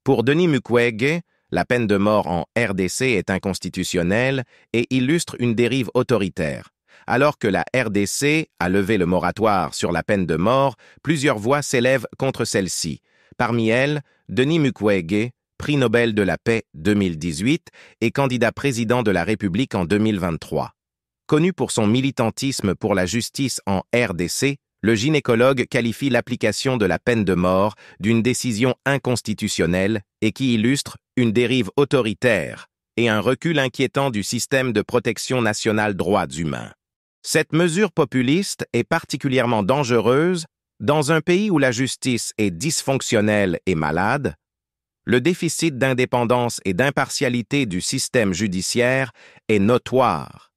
Pour Denis Mukwege, la peine de mort en RDC est inconstitutionnelle et illustre une dérive autoritaire. Alors que la RDC a levé le moratoire sur la peine de mort, plusieurs voix s'élèvent contre celle-ci. Parmi elles, Denis Mukwege, prix Nobel de la paix 2018 et candidat président de la République en 2023. Connu pour son militantisme pour la justice en RDC, le gynécologue qualifie l'application de la peine de mort d'une décision inconstitutionnelle et qui illustre une dérive autoritaire et un recul inquiétant du système de protection nationale droits humains. Cette mesure populiste est particulièrement dangereuse dans un pays où la justice est dysfonctionnelle et malade. Le déficit d'indépendance et d'impartialité du système judiciaire est notoire.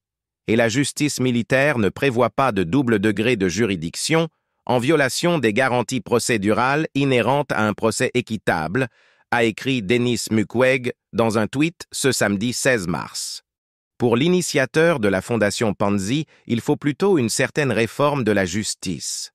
Et la justice militaire ne prévoit pas de double degré de juridiction en violation des garanties procédurales inhérentes à un procès équitable, a écrit Denis Mukwege dans un tweet ce samedi 16 mars. Pour l'initiateur de la Fondation Panzi, il faut plutôt une certaine réforme de la justice.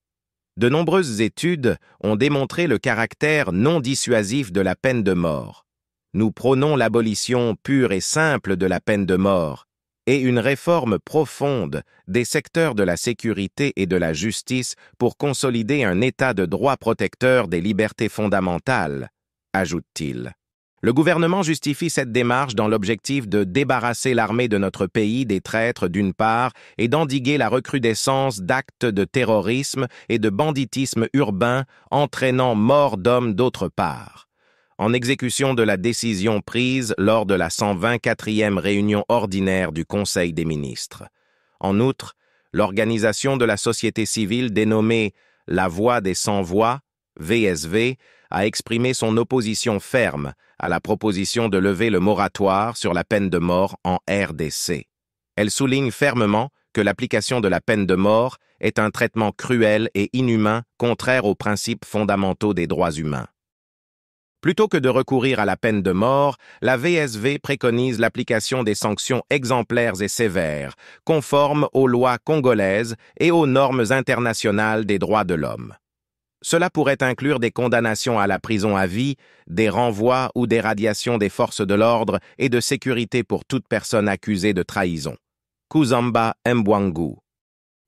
De nombreuses études ont démontré le caractère non dissuasif de la peine de mort. Nous prônons l'abolition pure et simple de la peine de mort, et une réforme profonde des secteurs de la sécurité et de la justice pour consolider un état de droit protecteur des libertés fondamentales, ajoute-t-il. Le gouvernement justifie cette démarche dans l'objectif de débarrasser l'armée de notre pays des traîtres d'une part et d'endiguer la recrudescence d'actes de terrorisme et de banditisme urbain entraînant mort d'hommes d'autre part. En exécution de la décision prise lors de la 124e réunion ordinaire du Conseil des ministres. En outre, l'organisation de la société civile dénommée La Voix des Sans-Voix, VSV, a exprimé son opposition ferme à la proposition de lever le moratoire sur la peine de mort en RDC. Elle souligne fermement que l'application de la peine de mort est un traitement cruel et inhumain contraire aux principes fondamentaux des droits humains. Plutôt que de recourir à la peine de mort, la VSV préconise l'application des sanctions exemplaires et sévères, conformes aux lois congolaises et aux normes internationales des droits de l'homme. Cela pourrait inclure des condamnations à la prison à vie, des renvois ou des radiations des forces de l'ordre et de sécurité pour toute personne accusée de trahison. Kuzamba Mbwangu.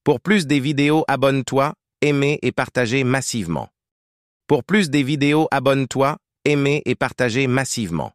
Pour plus des vidéos, abonne-toi, aimez et partagez massivement. Pour plus des vidéos, abonne-toi, aimez et partagez massivement.